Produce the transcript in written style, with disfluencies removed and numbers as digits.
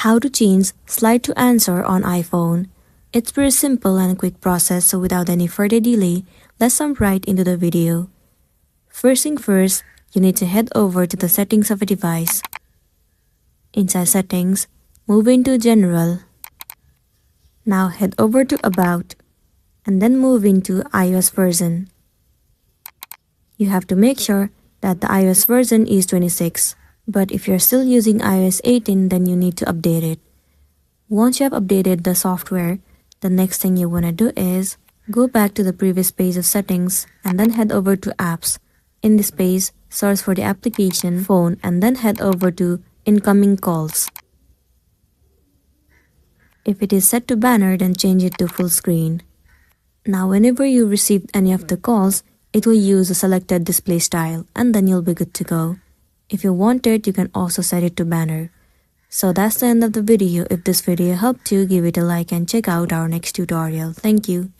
How to change slide to answer on iPhone. It's pretty simple and quick process, so without any further delay, let's jump right into the video. First thing first, you need to head over to the settings of a device. Inside settings, move into General. Now head over to About, and then move into iOS version. You have to make sure that the iOS version is 26. But if you're still using iOS 18, then you need to update it. Once you have updated the software, the next thing you want to do is go back to the previous page of settings and then head over to apps. In this page, search for the application phone and then head over to incoming calls. If it is set to banner, then change it to full screen. Now whenever you receive any of the calls, it will use the selected display style and then you'll be good to go. If you want it, you can also set it to banner. So that's the end of the video. If this video helped you, give it a like and check out our next tutorial. Thank you.